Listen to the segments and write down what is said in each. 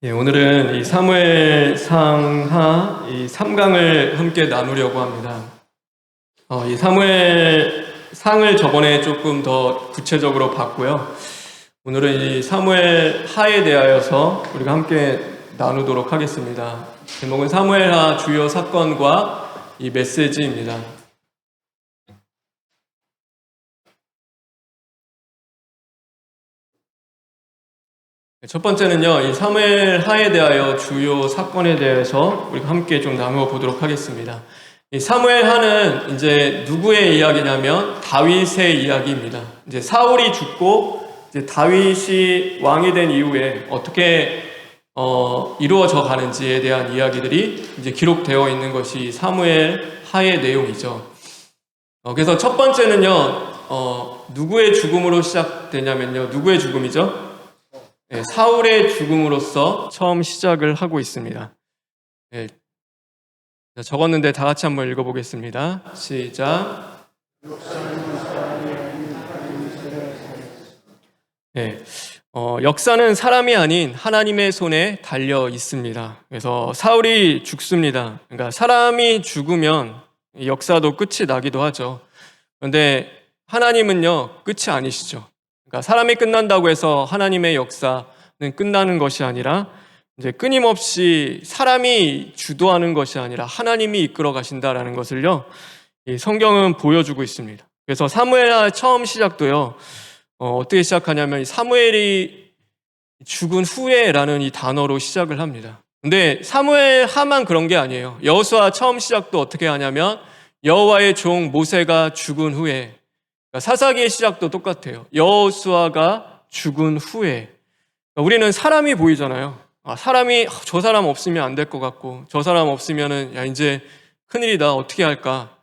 오늘은 이 사무엘 상하 이 3강을 함께 나누려고 합니다. 이 사무엘 상을 저번에 조금 더 구체적으로 봤고요. 오늘은 이 사무엘 하에 대하여서 우리가 함께 나누도록 하겠습니다. 제목은 사무엘 하 주요 사건과 이 메시지입니다. 첫 번째는요, 이 사무엘 하에 대하여 주요 사건에 대해서 우리가 함께 좀 나누어 보도록 하겠습니다. 이 사무엘 하는 이제 누구의 이야기냐면 다윗의 이야기입니다. 이제 사울이 죽고 이제 다윗이 왕이 된 이후에 어떻게 이루어져 가는지에 대한 이야기들이 이제 기록되어 있는 것이 사무엘 하의 내용이죠. 그래서 첫 번째는요, 누구의 죽음으로 시작되냐면요, 누구의 죽음이죠? 네, 사울의 죽음으로써 처음 시작을 하고 있습니다. 네, 적었는데 다 같이 한번 읽어보겠습니다. 시작. 네, 역사는 사람이 아닌 하나님의 손에 달려 있습니다. 그래서 사울이 죽습니다. 그러니까 사람이 죽으면 역사도 끝이 나기도 하죠. 그런데 하나님은요, 끝이 아니시죠. 그러니까 사람이 끝난다고 해서 하나님의 역사는 끝나는 것이 아니라 이제 끊임없이 사람이 주도하는 것이 아니라 하나님이 이끌어 가신다라는 것을요, 이 성경은 보여주고 있습니다. 그래서 사무엘하 처음 시작도요, 어떻게 시작하냐면 사무엘이 죽은 후에라는 이 단어로 시작을 합니다. 근데 사무엘하만 그런 게 아니에요. 여호수아 처음 시작도 어떻게 하냐면 여호와의 종 모세가 죽은 후에, 사사기의 시작도 똑같아요. 여호수아가 죽은 후에. 우리는 사람이 보이잖아요. 사람이 저 사람 없으면 안 될 것 같고, 저 사람 없으면은 야 이제 큰일이다, 어떻게 할까,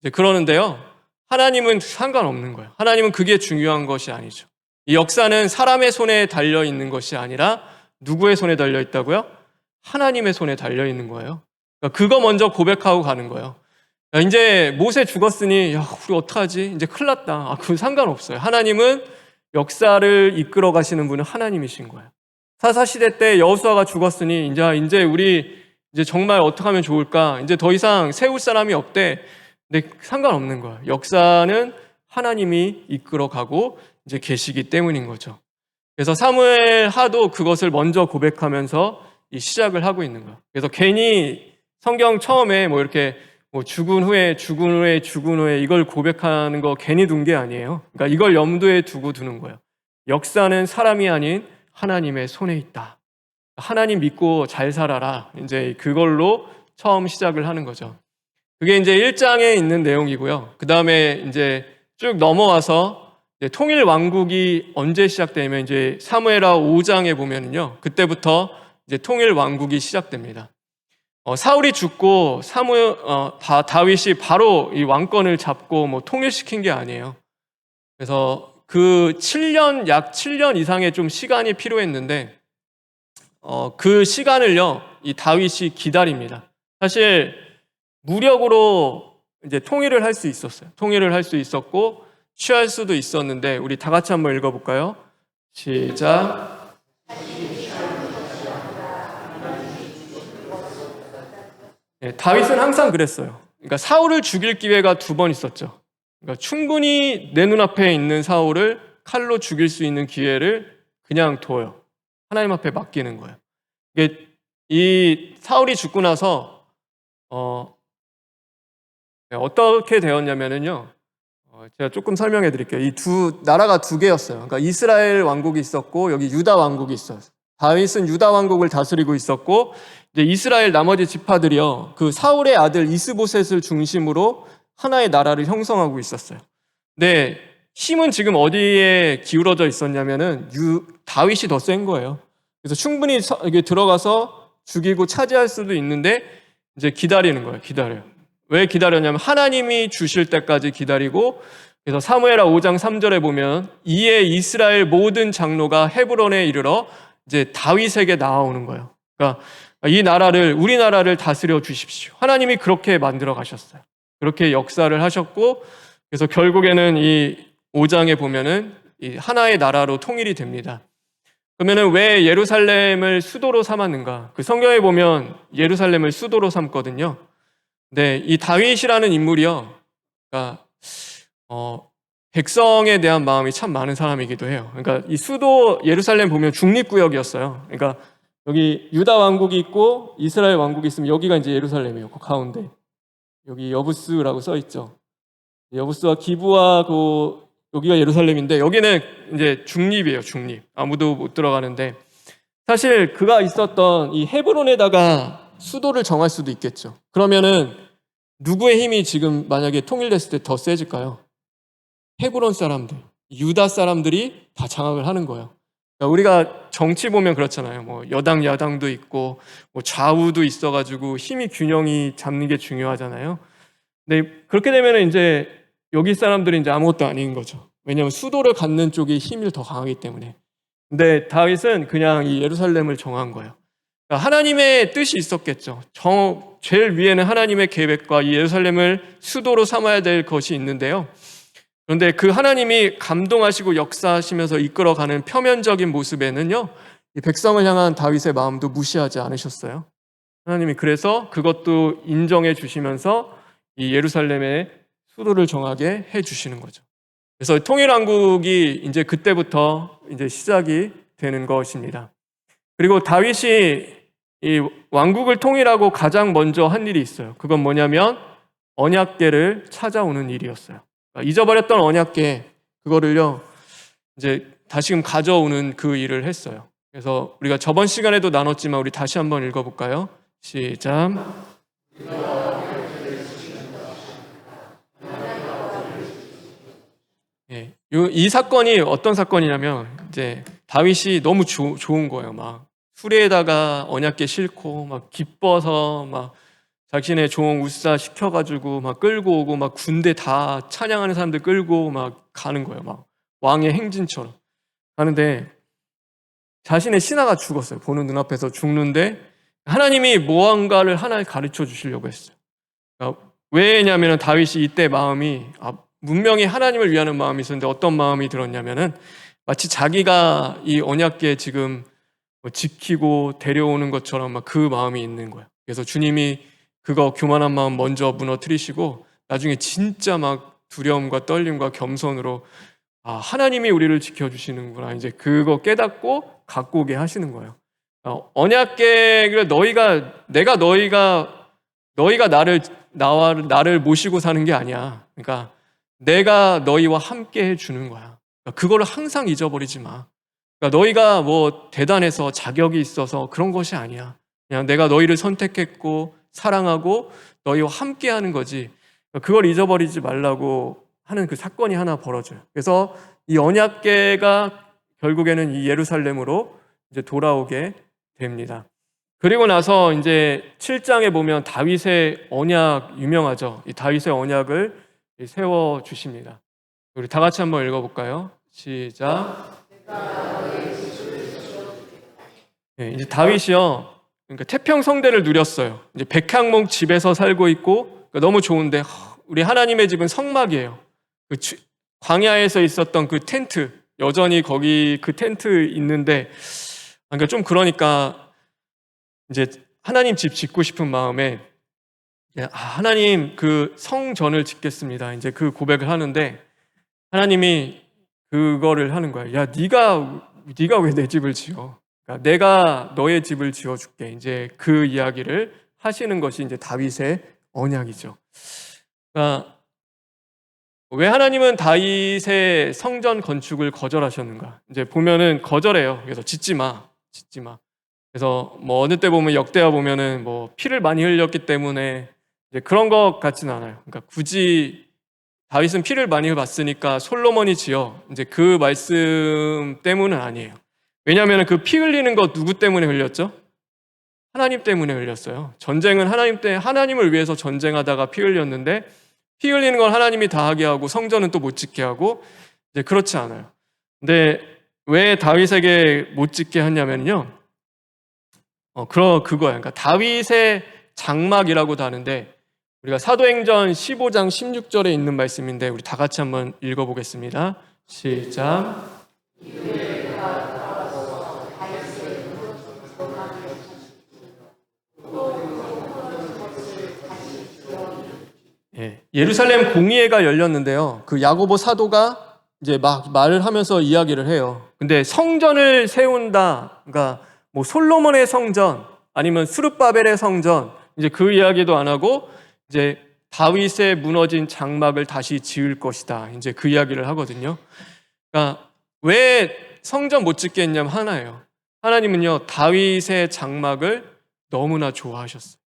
이제 그러는데요, 하나님은 상관없는 거예요. 하나님은 그게 중요한 것이 아니죠. 이 역사는 사람의 손에 달려 있는 것이 아니라 누구의 손에 달려 있다고요? 하나님의 손에 달려 있는 거예요. 그러니까 그거 먼저 고백하고 가는 거예요. 야, 이제 모세 죽었으니 야, 우리 어떡하지? 이제 큰일 났다. 그건 상관없어요. 하나님은 역사를 이끌어 가시는 분은 하나님이신 거예요. 사사시대 때 여호수아가 죽었으니 이제 우리 이제 정말 어떻게 하면 좋을까? 이제 더 이상 세울 사람이 없대. 근데 상관없는 거예요. 역사는 하나님이 이끌어 가고 이제 계시기 때문인 거죠. 그래서 사무엘 하도 그것을 먼저 고백하면서 이 시작을 하고 있는 거예요. 그래서 괜히 성경 처음에 뭐 이렇게 죽은 후에 이걸 고백하는 거 괜히 둔 게 아니에요. 그러니까 이걸 염두에 두고 두는 거예요. 역사는 사람이 아닌 하나님의 손에 있다. 하나님 믿고 잘 살아라. 이제 그걸로 처음 시작을 하는 거죠. 그게 이제 1장에 있는 내용이고요. 그 다음에 이제 쭉 넘어와서 이제 통일 왕국이 언제 시작되면 이제 사무엘하 5장에 보면은요, 그때부터 이제 통일 왕국이 시작됩니다. 사울이 죽고 다윗이 바로 이 왕권을 잡고 뭐 통일시킨 게 아니에요. 그래서 그 약 7년 이상의 좀 시간이 필요했는데, 그 시간을요, 이 다윗이 기다립니다. 사실 무력으로 이제 통일을 할 수 있었어요. 통일을 할 수 있었고 취할 수도 있었는데, 우리 다 같이 한번 읽어볼까요? 시작. 다윗은 항상 그랬어요. 그러니까 사울을 죽일 기회가 2번 있었죠. 그러니까 충분히 내 눈앞에 있는 사울을 칼로 죽일 수 있는 기회를 그냥 둬요. 하나님 앞에 맡기는 거예요. 이게 이 사울이 죽고 나서 어떻게 되었냐면요, 제가 조금 설명해 드릴게요. 이 나라가 2개였어요. 그러니까 이스라엘 왕국이 있었고 여기 유다 왕국이 있어요. 다윗은 유다 왕국을 다스리고 있었고, 이제 이스라엘 나머지 지파들이요, 그 사울의 아들 이스보셋을 중심으로 하나의 나라를 형성하고 있었어요. 근데 힘은 지금 어디에 기울어져 있었냐면은 다윗이 더 센 거예요. 그래서 충분히 이게 들어가서 죽이고 차지할 수도 있는데 이제 기다리는 거예요. 기다려요. 왜 기다렸냐면 하나님이 주실 때까지 기다리고, 그래서 사무엘하 5장 3절에 보면 이에 이스라엘 모든 장로가 헤브론에 이르러 이제 다윗에게 나아오는 거예요. 그러니까 우리나라를 다스려 주십시오. 하나님이 그렇게 만들어 가셨어요. 그렇게 역사를 하셨고, 그래서 결국에는 이 5장에 보면은 이 하나의 나라로 통일이 됩니다. 그러면은 왜 예루살렘을 수도로 삼았는가? 그 성경에 보면 예루살렘을 수도로 삼거든요. 네, 이 다윗이라는 인물이요. 그러니까 백성에 대한 마음이 참 많은 사람이기도 해요. 그러니까 이 수도 예루살렘 보면 중립구역이었어요. 그러니까 여기 유다 왕국이 있고 이스라엘 왕국이 있으면 여기가 이제 예루살렘이에요. 그 가운데 여기 여부스라고 써 있죠. 여부스와 기브와 여기가 예루살렘인데 여기는 이제 중립이에요. 중립. 아무도 못 들어가는데 사실 그가 있었던 이 헤브론에다가 수도를 정할 수도 있겠죠. 그러면은 누구의 힘이 지금 만약에 통일됐을 때 더 세질까요? 헤브론 사람들, 유다 사람들이 다 장악을 하는 거예요. 그러니까 우리가 정치 보면 그렇잖아요. 뭐 여당, 야당도 있고 뭐 좌우도 있어가지고 힘이 균형이 잡는 게 중요하잖아요. 근데 그렇게 되면 이제 여기 사람들이 이제 아무것도 아닌 거죠. 왜냐하면 수도를 갖는 쪽이 힘이 더 강하기 때문에. 근데 다윗은 그냥 이 예루살렘을 정한 거예요. 그러니까 하나님의 뜻이 있었겠죠. 제일 위에는 하나님의 계획과 이 예루살렘을 수도로 삼아야 될 것이 있는데요. 그런데 그 하나님이 감동하시고 역사하시면서 이끌어가는 표면적인 모습에는요, 이 백성을 향한 다윗의 마음도 무시하지 않으셨어요. 하나님이 그래서 그것도 인정해 주시면서 이 예루살렘의 수도를 정하게 해 주시는 거죠. 그래서 통일왕국이 이제 그때부터 이제 시작이 되는 것입니다. 그리고 다윗이 이 왕국을 통일하고 가장 먼저 한 일이 있어요. 그건 뭐냐면 언약궤를 찾아오는 일이었어요. 잊어버렸던 언약궤 그거를요 이제 다시금 가져오는 그 일을 했어요. 그래서 우리가 저번 시간에도 나눴지만 우리 다시 한번 읽어볼까요? 시작. 예, 이 사건이 어떤 사건이냐면 이제 다윗이 너무 좋은 거예요. 막 수레에다가 언약궤 싣고 막 기뻐서 막 자신의 종 우사 시켜가지고 막 끌고 오고 막 군대 다 찬양하는 사람들 끌고 막 가는 거예요. 막 왕의 행진처럼 가는데 자신의 신하가 죽었어요. 보는 눈앞에서 죽는데 하나님이 무언가를 하나 가르쳐 주시려고 했어요. 그러니까 왜냐하면 다윗이 이때 마음이 분명히 하나님을 위하는 마음이 있었는데 어떤 마음이 들었냐면은 마치 자기가 이 언약궤 지금 지키고 데려오는 것처럼 막 그 마음이 있는 거예요. 그래서 주님이 그거 교만한 마음 먼저 무너뜨리시고 나중에 진짜 막 두려움과 떨림과 겸손으로 하나님이 우리를 지켜주시는구나 이제 그거 깨닫고 갖고 오게 하시는 거예요. 언약궤를 너희가 나를 모시고 사는 게 아니야. 그러니까 내가 너희와 함께 해주는 거야. 그러니까 그거를 항상 잊어버리지 마. 그러니까 너희가 뭐 대단해서 자격이 있어서 그런 것이 아니야. 그냥 내가 너희를 선택했고 사랑하고 너희와 함께 하는 거지. 그러니까 그걸 잊어버리지 말라고 하는 그 사건이 하나 벌어져요. 그래서 이 언약궤가 결국에는 이 예루살렘으로 이제 돌아오게 됩니다. 그리고 나서 이제 7장에 보면 다윗의 언약 유명하죠. 이 다윗의 언약을 세워 주십니다. 우리 다 같이 한번 읽어볼까요? 시작. 네, 이제 다윗이요. 그러니까 태평성대를 누렸어요. 이제 백향목 집에서 살고 있고 그러니까 너무 좋은데 우리 하나님의 집은 성막이에요. 광야에서 있었던 그 텐트 여전히 거기 그 텐트 있는데 그러니까 좀 그러니까 이제 하나님 집 짓고 싶은 마음에 하나님 그 성전을 짓겠습니다. 이제 그 고백을 하는데 하나님이 그거를 하는 거예요. 야, 네가 왜 내 집을 지어? 그러니까 내가 너의 집을 지어줄게. 이제 그 이야기를 하시는 것이 이제 다윗의 언약이죠. 그러니까 왜 하나님은 다윗의 성전 건축을 거절하셨는가? 이제 보면은 거절해요. 그래서 짓지 마. 그래서 뭐 어느 때 보면 역대하 보면은 뭐 피를 많이 흘렸기 때문에 이제 그런 것 같지는 않아요. 그러니까 굳이 다윗은 피를 많이 흘렸으니까 솔로몬이 지어 이제 그 말씀 때문은 아니에요. 왜냐하면 그 피 흘리는 거 누구 때문에 흘렸죠? 하나님 때문에 흘렸어요. 전쟁은 하나님을 위해서 전쟁하다가 피 흘렸는데 피 흘리는 걸 하나님이 다 하게 하고 성전은 또 못 짓게 하고 이제 그렇지 않아요. 근데 왜 다윗에게 못 짓게 했냐면요. 그거예요. 그러니까 다윗의 장막이라고도 하는데 우리가 사도행전 15장 16절에 있는 말씀인데 우리 다 같이 한번 읽어보겠습니다. 시작. 예루살렘 공의회가 열렸는데요. 그 야고보 사도가 이제 막 말을 하면서 이야기를 해요. 근데 성전을 세운다, 그러니까 뭐 솔로몬의 성전 아니면 스룹바벨의 성전, 이제 그 이야기도 안 하고 이제 다윗의 무너진 장막을 다시 지을 것이다, 이제 그 이야기를 하거든요. 그러니까 왜 성전 못 짓게 했냐면 하나예요. 하나님은요, 다윗의 장막을 너무나 좋아하셨어요.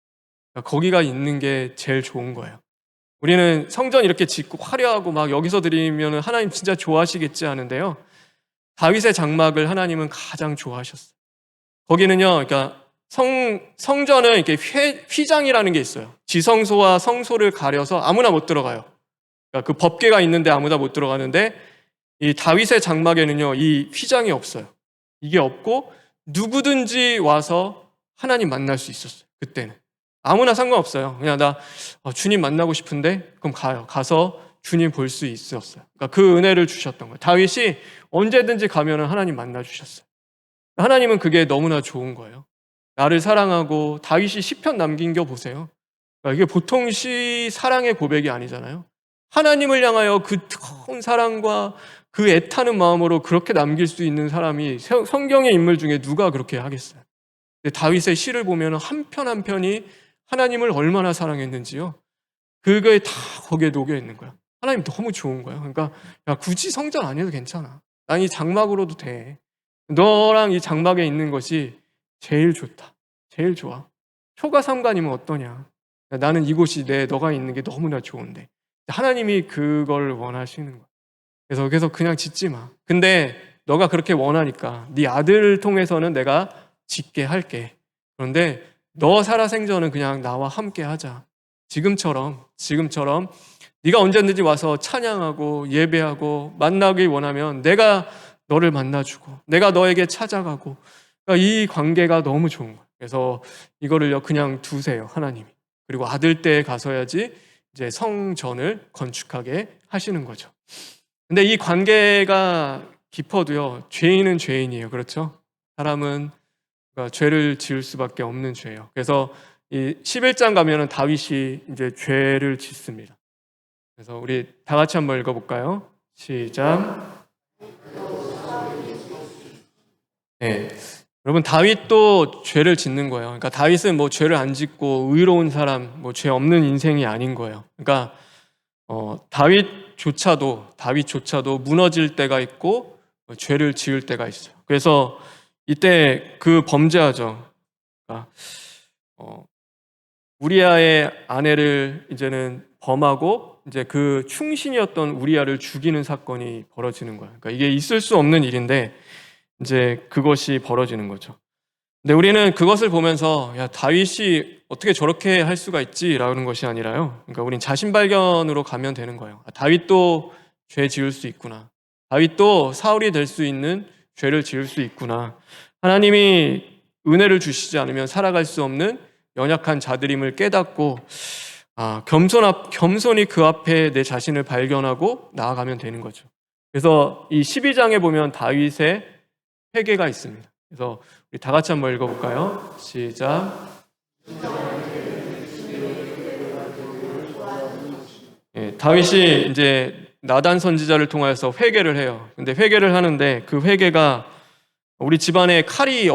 그러니까 거기가 있는 게 제일 좋은 거예요. 우리는 성전 이렇게 짓고 화려하고 막 여기서 드리면 하나님 진짜 좋아하시겠지 하는데요, 다윗의 장막을 하나님은 가장 좋아하셨어요. 거기는요, 그러니까 성전은 이렇게 휘장이라는 게 있어요. 지성소와 성소를 가려서 아무나 못 들어가요. 그러니까 그 법궤가 있는데 아무나 못 들어가는데, 이 다윗의 장막에는요, 이 휘장이 없어요. 이게 없고 누구든지 와서 하나님 만날 수 있었어요. 그때는 아무나 상관없어요. 그냥 나 주님 만나고 싶은데 그럼 가요. 가서 주님 볼 수 있었어요. 그러니까 그 은혜를 주셨던 거예요. 다윗이 언제든지 가면은 하나님 만나 주셨어요. 하나님은 그게 너무나 좋은 거예요. 나를 사랑하고, 다윗이 시편 남긴 거 보세요. 그러니까 이게 보통 사랑의 고백이 아니잖아요. 하나님을 향하여 그 뜨거운 사랑과 그 애타는 마음으로 그렇게 남길 수 있는 사람이 성경의 인물 중에 누가 그렇게 하겠어요? 근데 다윗의 시를 보면 한 편 한 편이 하나님을 얼마나 사랑했는지요, 그거에 다 거기에 녹여 있는 거야. 하나님 너무 좋은 거야. 그러니까 야, 굳이 성전 안 해도 괜찮아. 난 이 장막으로도 돼. 너랑 이 장막에 있는 것이 제일 좋다. 제일 좋아. 초가 삼간이면 어떠냐. 나는 이곳이 너가 있는 게 너무나 좋은데. 하나님이 그걸 원하시는 거야. 그래서 그냥 짓지 마. 근데 너가 그렇게 원하니까 네 아들을 통해서는 내가 짓게 할게. 그런데 너 살아생전은 그냥 나와 함께 하자. 지금처럼 네가 언제든지 와서 찬양하고 예배하고 만나기 원하면 내가 너를 만나주고 내가 너에게 찾아가고, 그러니까 이 관계가 너무 좋은 거예요. 그래서 이거를요, 그냥 두세요, 하나님이. 그리고 아들 때에 가서야지 이제 성전을 건축하게 하시는 거죠. 근데 이 관계가 깊어도요, 죄인은 죄인이에요. 그렇죠? 사람은 그러니까 죄를 지을 수밖에 없는 죄예요. 그래서 이 11장 가면은 다윗이 이제 죄를 짓습니다. 그래서 우리 다 같이 한번 읽어볼까요? 시작. 네. 여러분, 다윗도 죄를 짓는 거예요. 그러니까 다윗은 뭐 죄를 안 짓고 의로운 사람, 뭐 죄 없는 인생이 아닌 거예요. 그러니까 다윗조차도 무너질 때가 있고 죄를 지을 때가 있어요. 그래서 이때 그 범죄하죠. 그러니까 우리아의 아내를 이제는 범하고 이제 그 충신이었던 우리아를 죽이는 사건이 벌어지는 거예요. 그러니까 이게 있을 수 없는 일인데 이제 그것이 벌어지는 거죠. 근데 우리는 그것을 보면서 야, 다윗이 어떻게 저렇게 할 수가 있지라는 것이 아니라요. 그러니까 우린 자신 발견으로 가면 되는 거예요. 다윗도 죄 지을 수 있구나. 다윗도 사울이 될 수 있는 죄를 지을 수 있구나. 하나님이 은혜를 주시지 않으면 살아갈 수 없는 연약한 자들임을 깨닫고 겸손히 그 앞에 내 자신을 발견하고 나아가면 되는 거죠. 그래서 이 12장에 보면 다윗의 회개가 있습니다. 그래서 우리 다 같이 한번 읽어볼까요? 시작. 다윗이 이제 나단 선지자를 통해서 회개를 해요. 근데 회개를 하는데 그 회개가 우리 집안에 칼이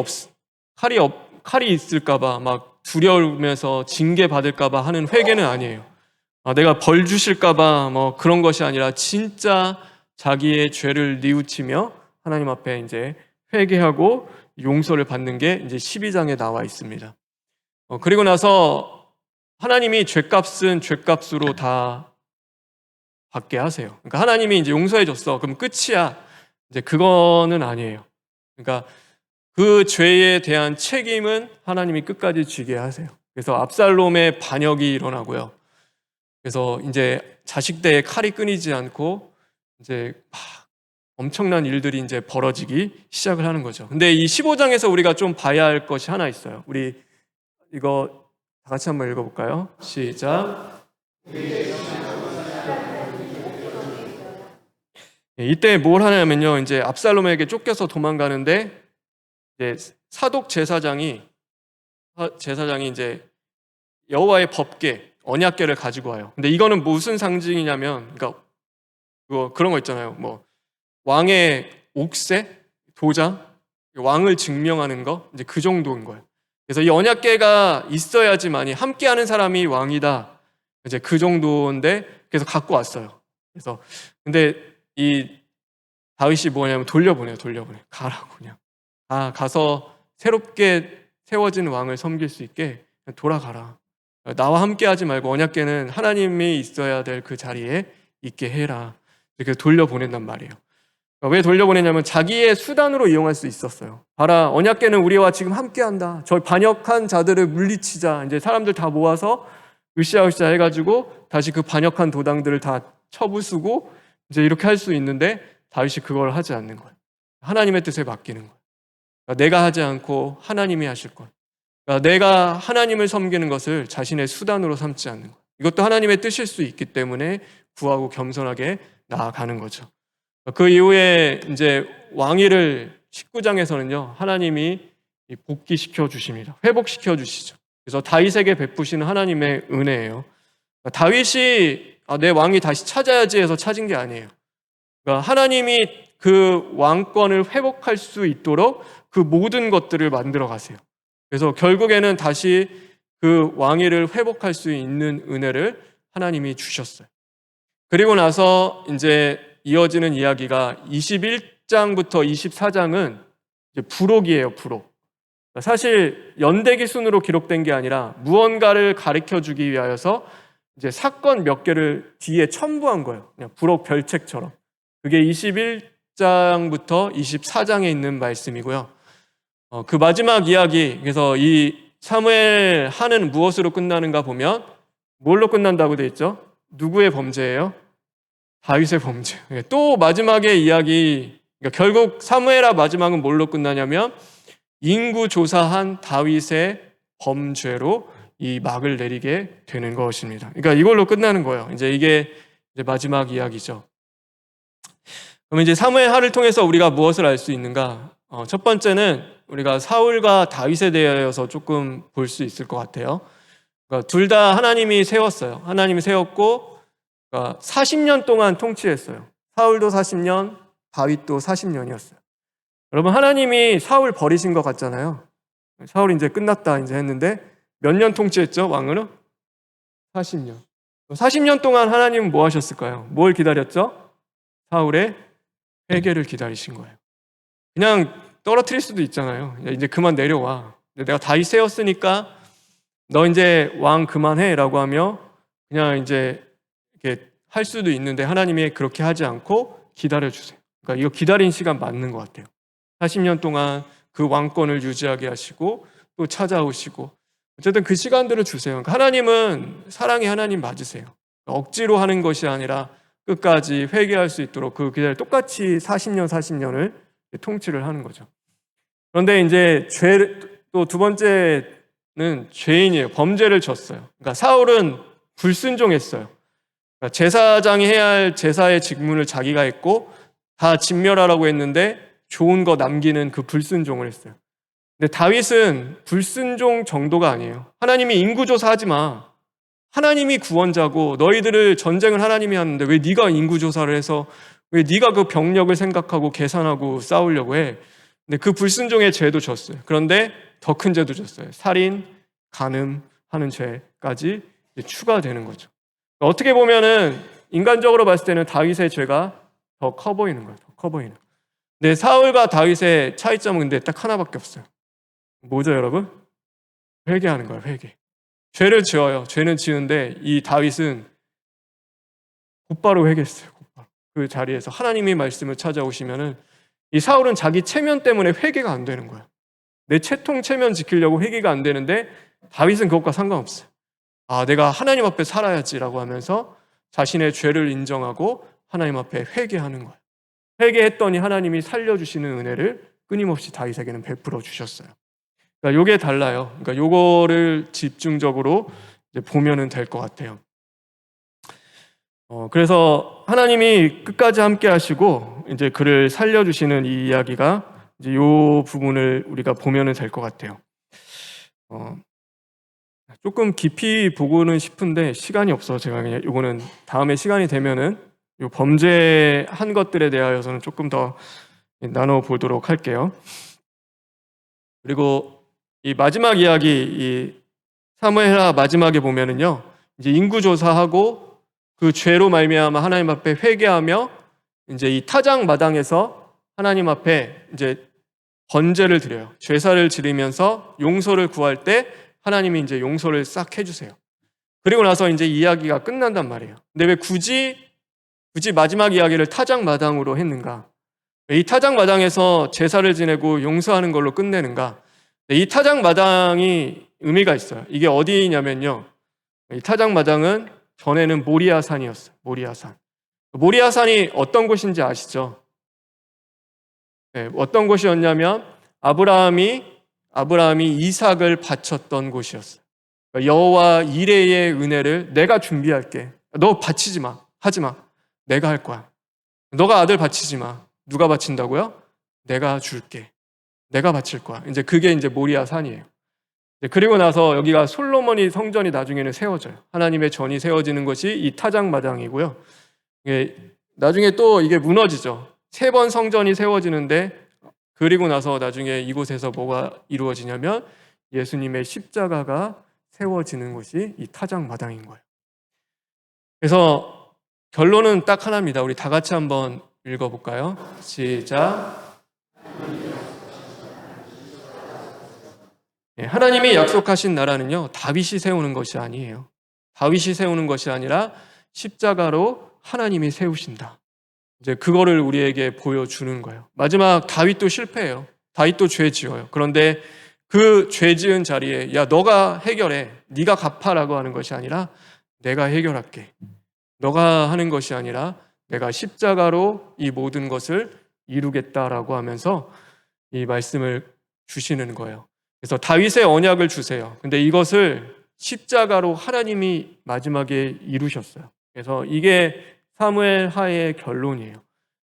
있을까봐 막 두려우면서 징계 받을까봐 하는 회개는 아니에요. 내가 벌 주실까봐 뭐 그런 것이 아니라 진짜 자기의 죄를 뉘우치며 하나님 앞에 이제 회개하고 용서를 받는 게 이제 12장에 나와 있습니다. 그리고 나서 하나님이 죄값은 죄값으로 다 받게 하세요. 그러니까 하나님이 이제 용서해 줬어. 그럼 끝이야. 이제 그거는 아니에요. 그러니까 그 죄에 대한 책임은 하나님이 끝까지 지게 하세요. 그래서 압살롬의 반역이 일어나고요. 그래서 이제 자식 때에 칼이 끊이지 않고 이제 막 엄청난 일들이 이제 벌어지기 시작을 하는 거죠. 근데 이 15장에서 우리가 좀 봐야 할 것이 하나 있어요. 우리 이거 다 같이 한번 읽어볼까요? 시작. 이때 뭘 하냐면요, 이제 압살롬에게 쫓겨서 도망가는데 이제 사독 제사장이 이제 여호와의 법궤, 언약궤를 가지고 와요. 근데 이거는 무슨 상징이냐면, 그러니까 그런 거 있잖아요. 뭐 왕의 옥새, 도장, 왕을 증명하는 거, 이제 그 정도인 거예요. 그래서 이 언약궤가 있어야지만이 함께하는 사람이 왕이다. 이제 그 정도인데, 그래서 갖고 왔어요. 그래서 근데 이 다윗이 뭐냐면 돌려보내요. 가라고 그냥. 가서 새롭게 세워진 왕을 섬길 수 있게 돌아가라. 나와 함께하지 말고 언약궤는 하나님이 있어야 될 그 자리에 있게 해라. 이렇게 돌려보낸단 말이에요. 왜 돌려보내냐면 자기의 수단으로 이용할 수 있었어요. 봐라, 언약궤는 우리와 지금 함께한다. 저 반역한 자들을 물리치자. 이제 사람들 다 모아서 으쌰으쌰 해가지고 다시 그 반역한 도당들을 다 쳐부수고 이제 이렇게 할 수 있는데 다윗이 그걸 하지 않는 거예요. 하나님의 뜻에 맡기는 거예요. 그러니까 내가 하지 않고 하나님이 하실 것. 그러니까 내가 하나님을 섬기는 것을 자신의 수단으로 삼지 않는 것. 이것도 하나님의 뜻일 수 있기 때문에 구하고 겸손하게 나아가는 거죠. 그 이후에 이제 왕위를 19장에서는요, 하나님이 복귀시켜 주십니다. 회복시켜 주시죠. 그래서 다윗에게 베푸시는 하나님의 은혜예요. 그러니까 다윗이 내 왕이 다시 찾아야지 해서 찾은 게 아니에요. 그러니까 하나님이 그 왕권을 회복할 수 있도록 그 모든 것들을 만들어 가세요. 그래서 결국에는 다시 그 왕위를 회복할 수 있는 은혜를 하나님이 주셨어요. 그리고 나서 이제 이어지는 이야기가 21장부터 24장은 이제 부록이에요, 부록. 사실 연대기 순으로 기록된 게 아니라 무언가를 가르쳐 주기 위하여서 이제 사건 몇 개를 뒤에 첨부한 거예요. 그냥 부록 별책처럼. 그게 21장부터 24장에 있는 말씀이고요. 그 마지막 이야기, 그래서 이 사무엘 하는 무엇으로 끝나는가 보면 뭘로 끝난다고 돼 있죠? 누구의 범죄예요? 다윗의 범죄. 또 마지막의 이야기, 그러니까 결국 사무엘하 마지막은 뭘로 끝나냐면 인구 조사한 다윗의 범죄로 이 막을 내리게 되는 것입니다. 그러니까 이걸로 끝나는 거예요. 이제 이게 이제 마지막 이야기죠. 그럼 이제 사무엘하를 통해서 우리가 무엇을 알 수 있는가? 첫 번째는 우리가 사울과 다윗에 대해서 조금 볼 수 있을 것 같아요. 그러니까 둘 다 하나님이 세웠어요. 하나님이 세웠고, 그러니까 40년 동안 통치했어요. 사울도 40년, 다윗도 40년이었어요. 여러분, 하나님이 사울 버리신 것 같잖아요. 사울이 이제 끝났다 이제 했는데 몇 년 통치했죠, 왕으로? 40년. 40년 동안 하나님은 뭐 하셨을까요? 뭘 기다렸죠? 사울의 회개를 기다리신 거예요. 그냥 떨어뜨릴 수도 있잖아요. 이제 그만 내려와. 내가 다윗 세웠으니까 너 이제 왕 그만해 라고 하며 그냥 이제 이렇게 할 수도 있는데 하나님이 그렇게 하지 않고 기다려주세요. 그러니까 이거 기다린 시간 맞는 것 같아요. 40년 동안 그 왕권을 유지하게 하시고 또 찾아오시고 어쨌든 그 시간들을 주세요. 그러니까 하나님은 사랑의 하나님 맞으세요. 억지로 하는 것이 아니라 끝까지 회개할 수 있도록 그 기다려 똑같이 40년을 통치를 하는 거죠. 그런데 이제 또 두 번째는 죄인이에요. 범죄를 졌어요. 그러니까 사울은 불순종했어요. 그러니까 제사장이 해야 할 제사의 직분을 자기가 했고 다 진멸하라고 했는데 좋은 거 남기는 그 불순종을 했어요. 근데 다윗은 불순종 정도가 아니에요. 하나님이 인구조사하지 마. 하나님이 구원자고 너희들을 전쟁을 하나님이 하는데 왜 네가 인구조사를 해서 왜 네가 그 병력을 생각하고 계산하고 싸우려고 해. 근데 그 불순종의 죄도 졌어요. 그런데 더 큰 죄도 졌어요. 살인, 간음하는 죄까지 추가되는 거죠. 어떻게 보면은 인간적으로 봤을 때는 다윗의 죄가 더 커 보이는 거예요. 더 커 보이는. 근데 사울과 다윗의 차이점은 근데 딱 하나밖에 없어요. 뭐죠, 여러분? 회개하는 거예요, 회개. 죄를 지어요. 죄는 지은데 이 다윗은 곧바로 회개했어요. 곧바로. 그 자리에서 하나님의 말씀을 찾아오시면은 이 사울은 자기 체면 때문에 회개가 안 되는 거예요. 내 체통 체면 지키려고 회개가 안 되는데 다윗은 그것과 상관없어요. 내가 하나님 앞에 살아야지라고 하면서 자신의 죄를 인정하고 하나님 앞에 회개하는 거예요. 회개했더니 하나님이 살려주시는 은혜를 끊임없이 다윗에게는 베풀어 주셨어요. 그러니까 요게 달라요. 그러니까 요거를 집중적으로 이제 보면은 될 것 같아요. 그래서 하나님이 끝까지 함께 하시고 이제 그를 살려주시는 이 이야기가 이제 요 부분을 우리가 보면은 될 것 같아요. 조금 깊이 보고는 싶은데 시간이 없어. 제가 그냥 이거는 다음에 시간이 되면은 요 범죄한 것들에 대하여서는 조금 더 나눠 보도록 할게요. 그리고 이 마지막 이야기, 이 사무엘하 마지막에 보면은요, 이제 인구 조사하고 그 죄로 말미암아 하나님 앞에 회개하며 이제 이 타작 마당에서 하나님 앞에 이제 번제를 드려요. 제사를 지르면서 용서를 구할 때 하나님이 이제 용서를 싹 해주세요. 그리고 나서 이제 이야기가 끝난단 말이에요. 근데 왜 굳이 마지막 이야기를 타작 마당으로 했는가? 이 타작 마당에서 제사를 지내고 용서하는 걸로 끝내는가? 이 타작 마당이 의미가 있어요. 이게 어디냐면요, 이 타작 마당은 전에는 모리아산이었어요. 모리아산이 어떤 곳인지 아시죠? 네, 어떤 곳이었냐면 아브라함이 이삭을 바쳤던 곳이었어요. 그러니까 여호와 이레의 은혜를 내가 준비할게. 너 바치지 마. 하지 마. 내가 할 거야. 너가 아들 바치지 마. 누가 바친다고요? 내가 줄게. 내가 바칠 거야. 이제 그게 이제 모리아 산이에요. 그리고 나서 여기가 솔로몬이 성전이 나중에는 세워져요. 하나님의 전이 세워지는 것이 이 타작 마당이고요. 나중에 또 이게 무너지죠. 3번 성전이 세워지는데, 그리고 나서 나중에 이곳에서 뭐가 이루어지냐면 예수님의 십자가가 세워지는 곳이 이 타작 마당인 거예요. 그래서 결론은 딱 하나입니다. 우리 다 같이 한번 읽어볼까요? 시작. 하나님이 약속하신 나라는요, 다윗이 세우는 것이 아니에요. 다윗이 세우는 것이 아니라 십자가로 하나님이 세우신다. 이제 그거를 우리에게 보여주는 거예요. 마지막 다윗도 실패해요. 다윗도 죄 지어요. 그런데 그 죄 지은 자리에 야, 너가 해결해. 네가 갚아라고 하는 것이 아니라 내가 해결할게. 너가 하는 것이 아니라 내가 십자가로 이 모든 것을 이루겠다라고 하면서 이 말씀을 주시는 거예요. 그래서 다윗의 언약을 주세요. 근데 이것을 십자가로 하나님이 마지막에 이루셨어요. 그래서 이게 사무엘 하의 결론이에요.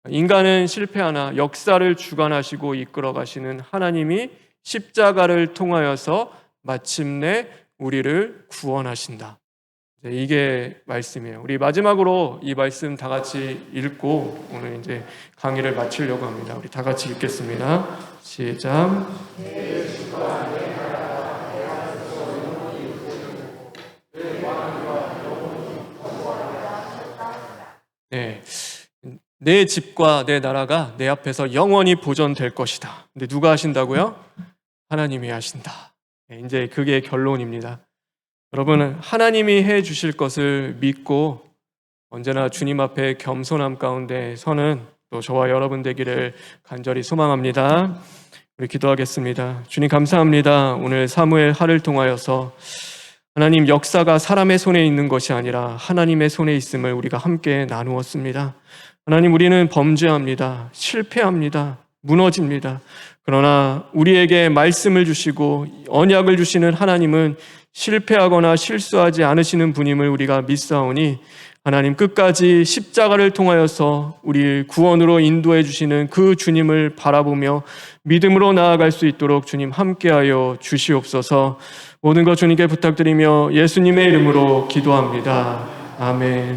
인간은 실패하나 역사를 주관하시고 이끌어 가시는 하나님이 십자가를 통하여서 마침내 우리를 구원하신다. 이게 말씀이에요. 우리 마지막으로 이 말씀 다 같이 읽고 오늘 이제 강의를 마치려고 합니다. 우리 다 같이 읽겠습니다. 시작. 네, 내 집과 내 나라가 내 앞에서 영원히 보존될 것이다. 근데 누가 하신다고요? 하나님이 하신다. 네, 이제 그게 결론입니다. 여러분, 하나님이 해 주실 것을 믿고 언제나 주님 앞에 겸손함 가운데 서는 또 저와 여러분 되기를 간절히 소망합니다. 우리 기도하겠습니다. 주님 감사합니다. 오늘 사무엘 하를 통하여서 하나님 역사가 사람의 손에 있는 것이 아니라 하나님의 손에 있음을 우리가 함께 나누었습니다. 하나님, 우리는 범죄합니다. 실패합니다. 무너집니다. 그러나 우리에게 말씀을 주시고 언약을 주시는 하나님은 실패하거나 실수하지 않으시는 분임을 우리가 믿사오니 하나님 끝까지 십자가를 통하여서 우리 구원으로 인도해 주시는 그 주님을 바라보며 믿음으로 나아갈 수 있도록 주님 함께하여 주시옵소서. 모든 것 주님께 부탁드리며 예수님의 이름으로 기도합니다. 아멘.